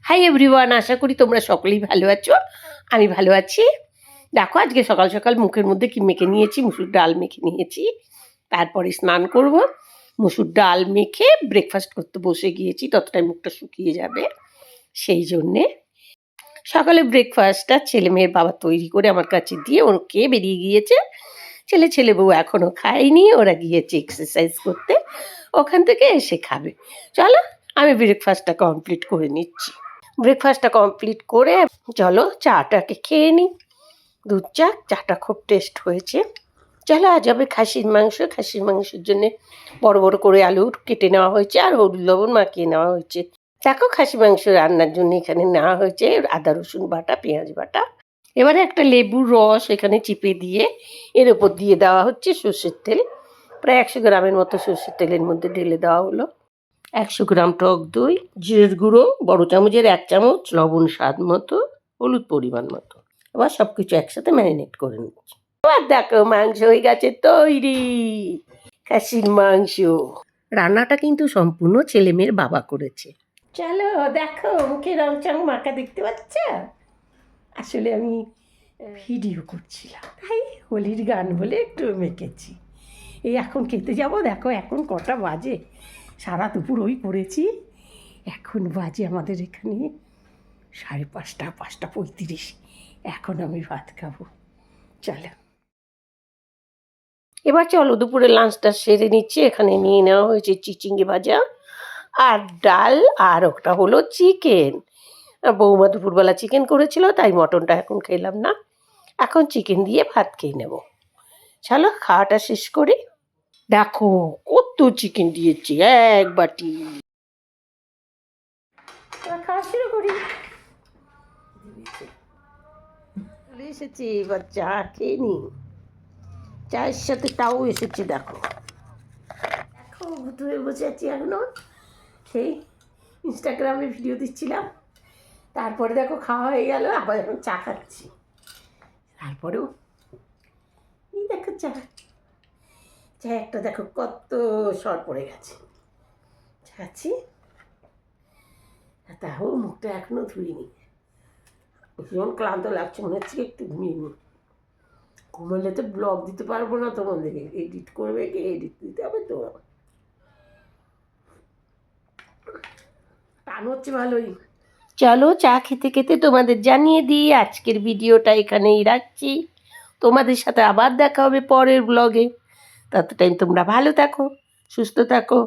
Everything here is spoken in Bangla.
হাই এভরিওয়ান, আশা করি তোমরা সকলেই ভালো আছো। আমি ভালো আছি। দেখো আজকে সকাল সকাল মুখের মধ্যে কি মেখে নিয়েছি, মুসুর ডাল মেখে নিয়েছি। তারপরে স্নান করব, মুসুর ডাল মেখে ব্রেকফাস্ট করতে বসে গিয়েছি, ততটাই মুখটা শুকিয়ে যাবে। সেই জন্যে সকালে ব্রেকফাস্টটা ছেলে মেয়ের বাবা তৈরি করে আমার কাছে দিয়ে ওর খেয়ে বেরিয়ে গিয়েছে। ছেলে বউ এখনও খায়নি, ওরা গিয়েছে এক্সারসাইজ করতে, ওখান থেকে এসে খাবে। চলো আমি ব্রেকফাস্টটা কমপ্লিট করে নিচ্ছি। ব্রেকফাস্টটা কমপ্লিট করে চলো চাটাকে খেয়ে নিই। দুধ চাটা খুব টেস্ট হয়েছে। চলো আজ হবে খাসির মাংসের জন্যে বড় বড় করে আলু কেটে নেওয়া হয়েছে আর হলুদ লবণ মাখিয়ে নেওয়া হয়েছে। দেখো খাসি মাংস রান্নার জন্য এখানে নেওয়া হয়েছে আদা রসুন বাটা, পেঁয়াজ বাটা। এবারে একটা লেবুর রস এখানে চিপে দিয়ে এর ওপর দিয়ে দেওয়া হচ্ছে সর্ষের তেল। প্রায় 100 গ্রামের মতো সর্ষের তেলের মধ্যে ঢেলে দেওয়া হলো। 100 গ্রাম টক দই, জিরের গুঁড়ো বড় চামচের 1 চামচ, লবণ স্বাদ মতো, হলুদ পরিমাণ মতো। এবার সব কিছু একসাথে ম্যারিনেট করে নিচ্ছি। এবার দেখো মাংস হয়ে গেছে তৈরি, খাসির মাংস। রান্নাটা কিন্তু সম্পূর্ণ ছেলে মেয়ের বাবা করেছে। চলো দেখো মুখে রং চং মাখা দেখতে পাচ্ছ। আসলে আমি ভিডিও করছিলাম, তাই হোলির গান বলে একটু মেখেছি। এই এখন খেতে যাব। দেখো এখন কটা বাজে, সারা দুপুর ওই করেছি। এখন বাজে আমাদের এখানে 5:30, 5:35। এখন আমি ভাত খাবো। চলো এবার চলো দুপুরে লাঞ্চটা সেরে নিচ্ছি। এখানে নিয়ে নেওয়া হয়েছে চিচিঙ্গে ভাজা আর ডাল, আর ওটা হলো চিকেন। বৌমা দুপুরবেলা চিকেন করেছিল, তাই মটনটা এখন খেলাম না, এখন চিকেন দিয়ে ভাত খেয়ে নেব। চলো খাওয়াটা শেষ করি। দেখো কত চিকেন দিয়েছি, এক বাটি। খাওয়া শুরু করি। চলে এসেছি, এবার চা খেয়ে নি। চায়ের সাথে তাও এসেছে। দেখো দেখো ভূত হয়ে বসে আছি এখনো। সেই ইনস্টাগ্রামে ভিডিও দিচ্ছিলাম, তারপরে দেখো খাওয়া হয়ে গেল, আবার এখন চা খাচ্ছি। তারপরেও এই দেখো চা একটা দেখো কত সর পড়ে গেছে। খাচ্ছি, তাও মুখটা এখনো ধুইনি। ভীষণ ক্লান্ত লাগছে, মনে হচ্ছে একটু ঘুমিয়ে নি। ঘুমালে তো ব্লগ দিতে পারবো না, তোমাদেরকে এডিট করবে, এডিট দিতে হবে তো। টান হচ্ছে ভালোই। চলো চা খেতে খেতে তোমাদের জানিয়ে দিই আজকের ভিডিওটা এখানেই রাখছি। তোমাদের সাথে আবার দেখা হবে পরের ব্লগে। তত টাইম তোমরা ভালো থাকো, সুস্থ থাকো।